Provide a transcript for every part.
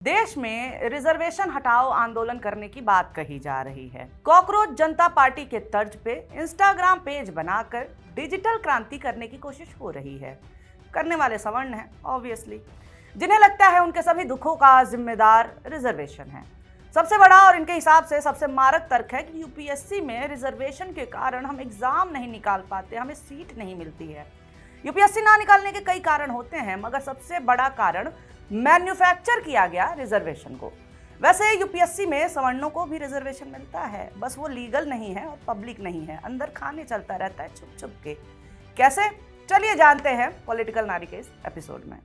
देश में रिजर्वेशन हटाओ आंदोलन करने की बात कही जा रही है। कॉकरोच जनता पार्टी के तर्ज पे इंस्टाग्राम पेज बनाकर डिजिटल क्रांति करने की कोशिश हो रही है। करने वाले सवर्ण हैं ऑब्वियसली, जिन्हें लगता है उनके सभी दुखों का जिम्मेदार रिजर्वेशन है। सबसे बड़ा और इनके हिसाब से सबसे मारक तर्क है कि यूपीएससी में रिजर्वेशन के कारण हम एग्जाम नहीं निकाल पाते, हमें सीट नहीं मिलती है। यूपीएससी ना निकालने के कई कारण होते हैं, मगर सबसे बड़ा कारण मैन्युफैक्चर किया गया रिजर्वेशन को। वैसे यूपीएससी में सवर्णों को भी रिजर्वेशन मिलता है, बस वो लीगल नहीं है और पब्लिक नहीं है, अंदर खाने चलता रहता है छुप छुप के। कैसे? चलिए जानते हैं पॉलिटिकल नारी के इस एपिसोड में।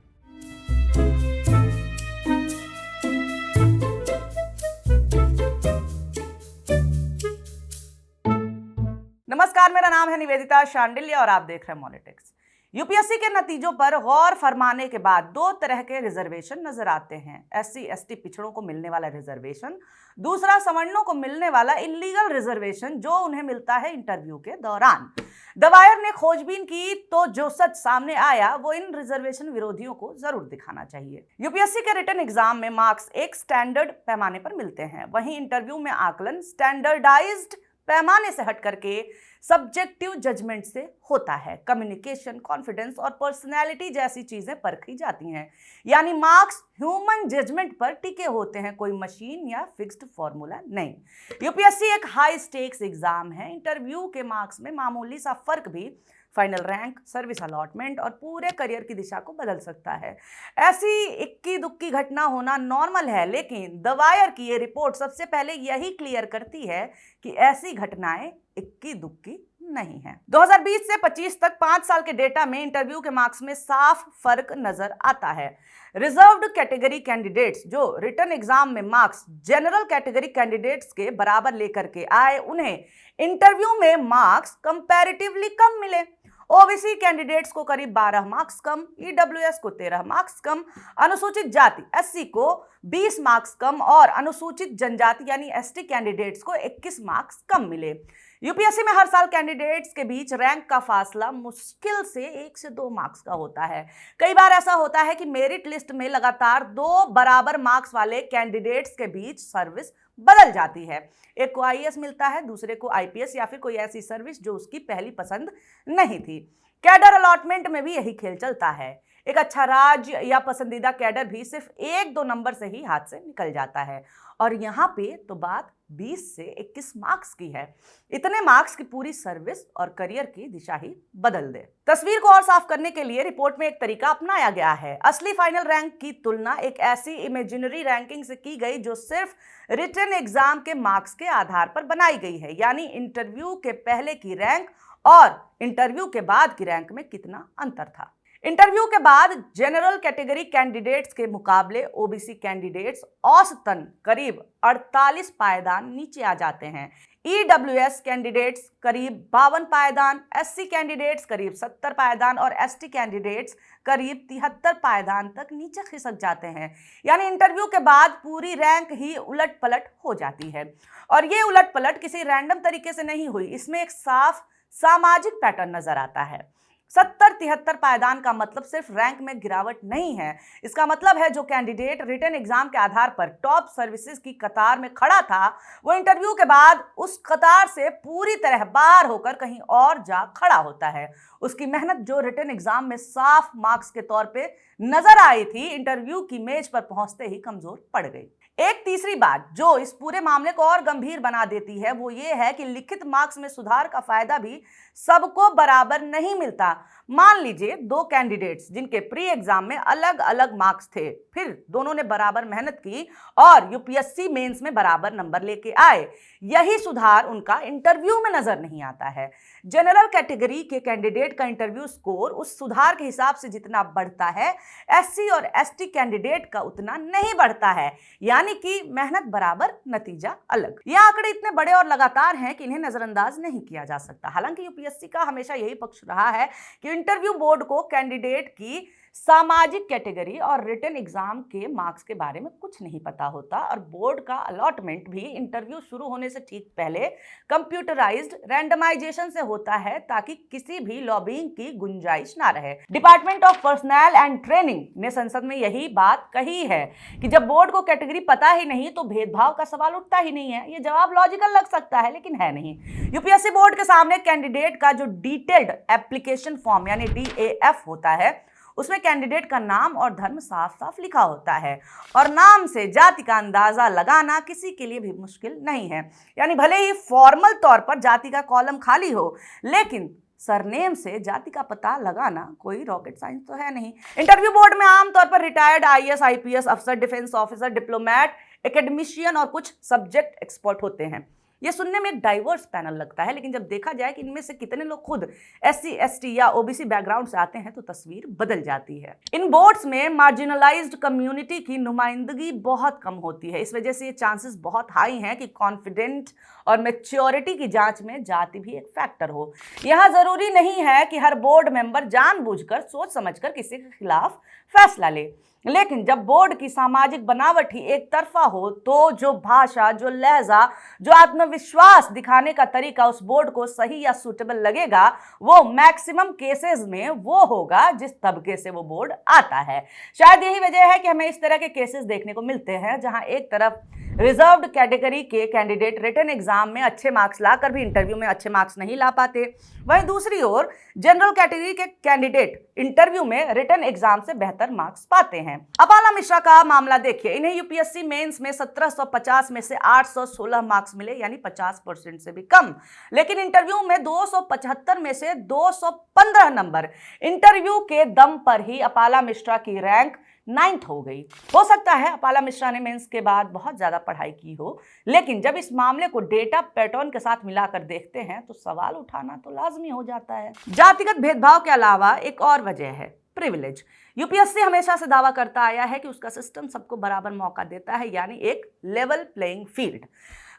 नमस्कार, मेरा नाम है निवेदिता शांडिल्य और आप देख रहे हैं पॉलिटिक्स। यूपीएससी के नतीजों पर गौर फरमाने के बाद दो तरह के रिजर्वेशन नजर आते हैं। एससी एसटी पिछड़ों को मिलने वाला रिजर्वेशन, दूसरा सवर्णों को मिलने वाला इलीगल रिजर्वेशन जो उन्हें मिलता है इंटरव्यू के दौरान। द वायर ने खोजबीन की तो जो सच सामने आया वो इन रिजर्वेशन विरोधियों को जरूर दिखाना चाहिए। यूपीएससी के रिटन एग्जाम में मार्क्स एक स्टैंडर्ड पैमाने पर मिलते हैं, वहीं इंटरव्यू में आकलन स्टैंडर्डाइज्ड पैमाने से हट करके सब्जेक्टिव जजमेंट से होता है। कम्युनिकेशन, कॉन्फिडेंस और पर्सनैलिटी जैसी चीजें परखी जाती हैं, यानी मार्क्स ह्यूमन जजमेंट पर टिके होते हैं, कोई मशीन या फिक्स्ड फॉर्मूला नहीं। यूपीएससी एक हाई स्टेक्स एग्जाम है। इंटरव्यू के मार्क्स में मामूली सा फर्क भी फाइनल रैंक, सर्विस अलॉटमेंट और पूरे करियर की दिशा को बदल सकता है। ऐसी इक्की दुक्की घटना होना नॉर्मल है, लेकिन द वायर की ये रिपोर्ट सबसे पहले यही क्लियर करती है कि ऐसी घटनाएं इक्की दुक्की नहीं है। 2020 से 25 तक 5 साल के डेटा में इंटरव्यू के मार्क्स में साफ फर्क नजर आता है। रिजर्व्ड कैटेगरी कैंडिडेट्स जो रिटन एग्जाम में मार्क्स जनरल कैटेगरी कैंडिडेट्स के बराबर लेकर के आए, उन्हें इंटरव्यू में मार्क्स कंपैरेटिवली कम मिले। ओबीसी कैंडिडेट्स को करीब 12 मार्क्स कम, ईडब्ल्यूएस को 13 मार्क्स कम, अनुसूचित जाति एससी को 20 मार्क्स कम और अनुसूचित जनजाति यानी एसटी कैंडिडेट्स को 21 मार्क्स कम मिले। यूपीएससी में हर साल कैंडिडेट्स के बीच रैंक का फासला मुश्किल से 1 से 2 मार्क्स का होता है। कई बार ऐसा होता है कि मेरिट लिस्ट में लगातार 2 बराबर मार्क्स वाले कैंडिडेट्स के बीच सर्विस बदल जाती है। एक को आईएएस मिलता है, दूसरे को आईपीएस या फिर कोई ऐसी सर्विस जो उसकी पहली पसंद नहीं थी। कैडर अलॉटमेंट में भी यही खेल चलता है। एक अच्छा राज्य या पसंदीदा कैडर भी सिर्फ 1-2 नंबर से ही हाथ से निकल जाता है, और यहाँ पे तो बात 20 से 21 मार्क्स की है। इतने मार्क्स की पूरी सर्विस और करियर की दिशा ही बदल दे। तस्वीर को और साफ करने के लिए रिपोर्ट में एक तरीका अपनाया गया है। असली फाइनल रैंक की तुलना एक ऐसी इमेजिनरी रैंकिंग से की गई जो सिर्फ रिटन एग्जाम के मार्क्स के आधार पर बनाई गई है, यानी इंटरव्यू के पहले की रैंक और इंटरव्यू के बाद की रैंक में कितना अंतर था। इंटरव्यू के बाद जनरल कैटेगरी कैंडिडेट्स के मुकाबले ओबीसी कैंडिडेट्स औसतन करीब 48 पायदान नीचे आ जाते हैं। ईडब्ल्यूएस कैंडिडेट्स करीब 52 पायदान, एससी कैंडिडेट्स करीब 70 पायदान और एसटी कैंडिडेट्स करीब 73 पायदान तक नीचे खिसक जाते हैं। यानी इंटरव्यू के बाद पूरी रैंक ही उलट पलट हो जाती है, और ये उलट पलट किसी रैंडम तरीके से नहीं हुई। इसमें एक साफ सामाजिक पैटर्न नजर आता है। 70-73 पायदान का मतलब सिर्फ रैंक में गिरावट नहीं है। इसका मतलब है जो कैंडिडेट रिटन एग्जाम के आधार पर टॉप सर्विसेज की कतार में खड़ा था, वो इंटरव्यू के बाद उस कतार से पूरी तरह बाहर होकर कहीं और जा खड़ा होता है। उसकी मेहनत जो रिटन एग्जाम में साफ मार्क्स के तौर पे नजर आई थी, इंटरव्यू की मेज पर पहुंचते ही कमजोर पड़ गई। एक तीसरी बात जो इस पूरे मामले को और गंभीर बना देती है वो ये है कि लिखित मार्क्स में सुधार का फायदा भी सबको बराबर नहीं मिलता। मान लीजिए 2 कैंडिडेट्स जिनके प्री एग्जाम में अलग अलग मार्क्स थे, फिर दोनों ने बराबर मेहनत की और यूपीएससी मेंस में बराबर नंबर लेके आए। यही सुधार उनका इंटरव्यू में नजर नहीं आता है। जनरल कैटेगरी के कैंडिडेट का इंटरव्यू स्कोर उस सुधार के हिसाब से जितना बढ़ता है, एससी और एसटी कैंडिडेट का उतना नहीं बढ़ता है, यानी कि मेहनत बराबर नतीजा अलग। ये आंकड़े इतने बड़े और लगातार हैं कि इन्हें नजरअंदाज नहीं किया जा सकता। हालांकि यूपीएससी का हमेशा यही पक्ष रहा है कि इंटरव्यू बोर्ड को कैंडिडेट की सामाजिक कैटेगरी और रिटन एग्जाम के मार्क्स के बारे में कुछ नहीं पता होता और बोर्ड का अलॉटमेंट भी इंटरव्यू शुरू होने से ठीक पहले कंप्यूटराइज्ड रैंडमाइजेशन से होता है ताकि किसी भी लॉबिंग की गुंजाइश ना रहे। Department of personal and training ने संसद में यही बात कही है कि जब बोर्ड को कैटेगरी पता ही नहीं तो भेदभाव का सवाल उठता ही नहीं है। ये जवाब लॉजिकल लग सकता है लेकिन है नहीं। यूपीएससी बोर्ड के सामने कैंडिडेट का जो डिटेल्ड एप्लीकेशन फॉर्म यानी DAF होता है उसमें कैंडिडेट का नाम और धर्म साफ साफ लिखा होता है और नाम से जाति का अंदाजा लगाना किसी के लिए भी मुश्किल नहीं है। यानी भले ही फॉर्मल तौर पर जाति का कॉलम खाली हो लेकिन सरनेम से जाति का पता लगाना कोई रॉकेट साइंस तो है नहीं। इंटरव्यू बोर्ड में आमतौर पर रिटायर्ड IAS IPS अफसर, डिफेंस ऑफिसर, डिप्लोमेट, एकेडमिशियन और कुछ सब्जेक्ट एक्सपर्ट होते हैं। ये सुनने में एक डाइवर्स पैनल लगता है लेकिन जब देखा जाए कि इनमें से कितने लोग खुद SC ST या OBC बैकग्राउंड से आते हैं तो तस्वीर बदल जाती है। इन बोर्ड्स में मार्जिनलाइज्ड कम्युनिटी की नुमाइंदगी बहुत कम होती है। इस वजह से ये चांसेस बहुत हाई हैं कि कॉन्फिडेंट और मैच्योरिटी की जांच में जाति भी एक फैक्टर हो। यहाँ जरूरी नहीं है कि हर बोर्ड मेंबर जानबूझकर सोच समझकर किसी के खिलाफ फैसला ले, लेकिन जब बोर्ड की सामाजिक बनावट ही एक तरफा हो तो जो भाषा, जो लहजा, जो आत्मविश्वास दिखाने का तरीका उस बोर्ड को सही या सूटेबल लगेगा वो मैक्सिमम केसेस में वो होगा जिस तबके से वो बोर्ड आता है। शायद यही वजह है कि हमें इस तरह के केसेस देखने को मिलते हैं जहां एक तरफ रिजर्व्ड कैटेगरी के कैंडिडेट रिटन एग्जाम में अच्छे मार्क्स लाकर भी इंटरव्यू में अच्छे मार्क्स नहीं ला पाते, वहीं दूसरी ओर जनरल कैटेगरी के कैंडिडेट इंटरव्यू में रिटन एग्जाम से बेहतर मार्क्स पाते हैं। अपाला मिश्रा का मामला देखिए। इन्हें यूपीएससी मेंस में 1750 में से 816 मार्क्स मिले यानी 50% से भी कम, लेकिन इंटरव्यू में 275 में से 215 नंबर। इंटरव्यू के दम पर ही अपाला मिश्रा की रैंक 9th हो गई। हो सकता है अपाला मिश्रा ने मेंस के बाद बहुत ज्यादा पढ़ाई की हो, लेकिन जब इस मामले को डेटा पैटर्न के साथ मिलाकर देखते हैं तो सवाल उठाना तो लाजमी हो जाता है। जातिगत भेदभाव के अलावा एक और वजह है प्रिविलेज। यूपीएससी हमेशा से दावा करता आया है कि उसका सिस्टम सबको बराबर मौका देता है, यानी एक लेवल प्लेइंग फील्ड।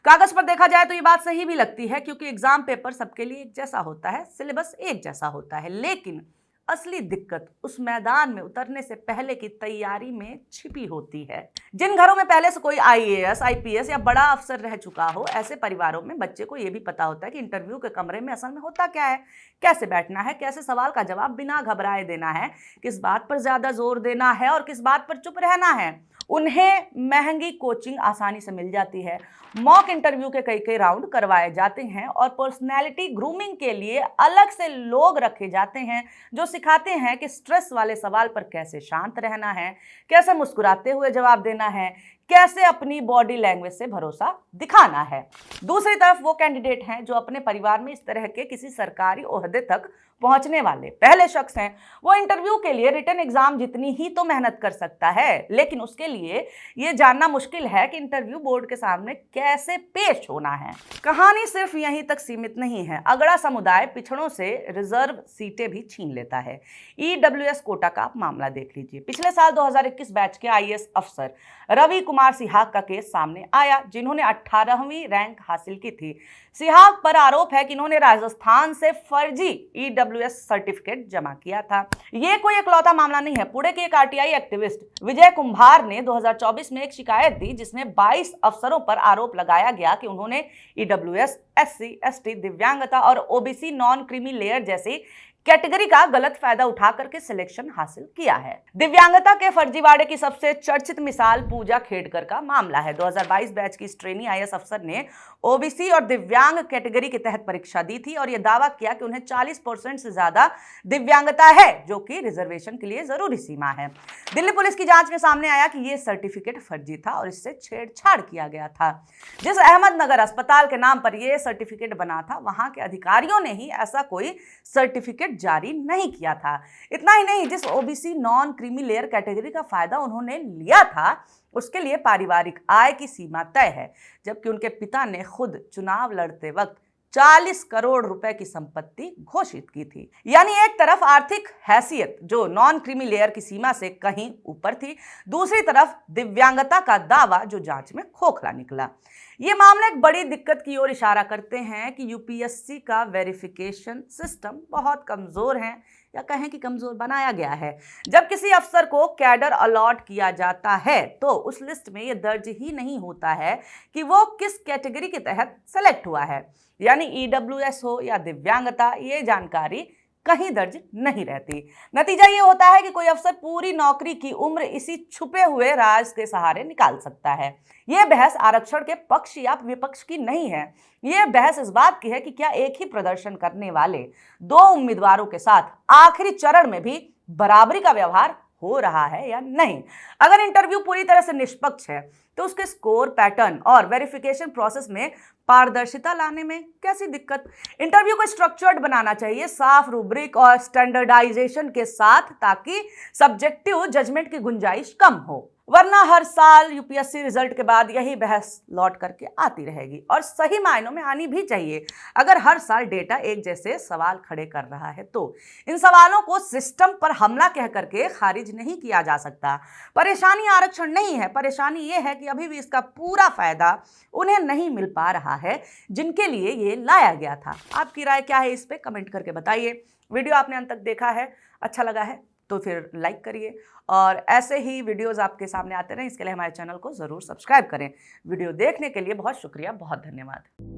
कागज पर देखा जाए तो ये बात सही भी लगती है क्योंकि एग्जाम पेपर सबके लिए एक जैसा होता है, सिलेबस एक जैसा होता है, लेकिन असली दिक्कत उस मैदान में उतरने से पहले की तैयारी में छिपी होती है। जिन घरों में पहले से कोई IAS IPS या बड़ा अफसर रह चुका हो, ऐसे परिवारों में बच्चे को यह भी पता होता है कि इंटरव्यू के कमरे में असल में होता क्या है, कैसे बैठना है, कैसे सवाल का जवाब बिना घबराए देना है, किस बात पर ज्यादा जोर देना है और किस बात पर चुप रहना है। उन्हें महंगी कोचिंग आसानी से मिल जाती है, मॉक इंटरव्यू के कई राउंड करवाए जाते हैं और पर्सनैलिटी ग्रूमिंग के लिए अलग से लोग रखे जाते हैं जो सिखाते हैं कि स्ट्रेस वाले सवाल पर कैसे शांत रहना है, कैसे मुस्कुराते हुए जवाब देना है, कैसे अपनी बॉडी लैंग्वेज से भरोसा दिखाना है। दूसरी तरफ वो कैंडिडेट हैं जो अपने परिवार में इस तरह के किसी सरकारी ओहदे तक पहुंचने वाले पहले शख्स हैं। वो इंटरव्यू के लिए रिटन एग्जाम जितनी ही तो मेहनत कर सकता है, लेकिन उसके लिए ये जानना मुश्किल है कि इंटरव्यू बोर्ड के सामने कैसे पेश होना है। कहानी सिर्फ यहीं तक सीमित नहीं है। अगड़ा समुदाय पिछड़ों से रिजर्व सीटें भी छीन लेता है। EWS कोटा का आप मामला देख लीजिए। पिछले साल 2021 बैच के IAS अफसर रवि कुमार सिहाग का केस सामने आया, जिन्होंने 18वीं रैंक हासिल की थी। सिहाग पर आरोप है कि इन्होंने राजस्थान से फर्जी EWS सर्टिफिकेट जमा किया था। ये कोई इकलौता मामला नहीं है। पुणे के एक RTI एक्टिविस्ट विजय कुंभार ने 2024 में एक शिकायत दी जिसमें 22 अफसरों पर आरोप लगाया गया कि उन्होंने EWS, SC, ST, दिव्यांगता और OBC नॉन क्रीमी लेयर जैसी कैटेगरी का गलत फायदा उठा करके सिलेक्शन हासिल किया है। दिव्यांगता के फर्जीवाड़े की सबसे चर्चित मिसाल पूजा खेड़कर का मामला है। 2022 बैच की ट्रेनी IAS अफसर ने OBC और दिव्यांग कैटेगरी के तहत परीक्षा दी थी और यह दावा किया कि उन्हें 40% से ज्यादा दिव्यांगता है, जो कि रिजर्वेशन के लिए जरूरी सीमा है। दिल्ली पुलिस की जांच में सामने आया कि यह सर्टिफिकेट फर्जी था और इससे छेड़छाड़ किया गया था। जिस अहमदनगर अस्पताल के नाम पर यह सर्टिफिकेट बना था, वहां के अधिकारियों ने ही ऐसा कोई सर्टिफिकेट जारी नहीं किया था। इतना ही नहीं, जिस OBC non creamy layer category का फायदा उन्होंने लिया था उसके लिए पारिवारिक आय की सीमा तय है, जबकि उनके पिता ने खुद चुनाव लड़ते वक्त 40 करोड़ रुपए की संपत्ति घोषित की थी। यानी एक तरफ आर्थिक हैसियत जो नॉन क्रीमी लेयर की सीमा से कहीं ऊपर थी, दूसरी तरफ दिव्यांगता का दावा जो जांच में खोखला निकला। ये मामले एक बड़ी दिक्कत की ओर इशारा करते हैं कि यूपीएससी का वेरिफिकेशन सिस्टम बहुत कमजोर है, या कहें कि कमजोर बनाया गया है। जब किसी अफसर को कैडर अलॉट किया जाता है तो उस लिस्ट में यह दर्ज ही नहीं होता है कि वो किस कैटेगरी के तहत सेलेक्ट हुआ है, यानी ईडब्ल्यूएस हो या दिव्यांगता, ये जानकारी कहीं दर्ज नहीं रहती। नतीजा ये होता है कि कोई अफसर पूरी नौकरी की उम्र इसी छुपे हुए राज के सहारे निकाल सकता है। यह बहस आरक्षण के पक्ष या विपक्ष की नहीं है, यह बहस इस बात की है कि क्या एक ही प्रदर्शन करने वाले दो उम्मीदवारों के साथ आखिरी चरण में भी बराबरी का व्यवहार हो रहा है या नहीं। अगर इंटरव्यू पूरी तरह से निष्पक्ष है तो उसके स्कोर पैटर्न और वेरिफिकेशन प्रोसेस में पारदर्शिता लाने में कैसी दिक्कत। इंटरव्यू को स्ट्रक्चर्ड बनाना चाहिए, साफ रूब्रिक और स्टैंडर्डाइजेशन के साथ, ताकि सब्जेक्टिव जजमेंट की गुंजाइश कम हो। वरना हर साल यूपीएससी रिजल्ट के बाद यही बहस लौट करके आती रहेगी, और सही मायनों में आनी भी चाहिए। अगर हर साल डेटा एक जैसे सवाल खड़े कर रहा है तो इन सवालों को सिस्टम पर हमला कह करके खारिज नहीं किया जा सकता। परेशानी आरक्षण नहीं है, परेशानी ये है कि अभी भी इसका पूरा फायदा उन्हें नहीं मिल पा रहा है जिनके लिए ये लाया गया था। आपकी राय क्या है इस पे कमेंट करके बताइए। वीडियो आपने अंत तक देखा है, अच्छा लगा है तो फिर लाइक करिए, और ऐसे ही वीडियोस आपके सामने आते रहें इसके लिए हमारे चैनल को ज़रूर सब्सक्राइब करें। वीडियो देखने के लिए बहुत शुक्रिया, बहुत धन्यवाद।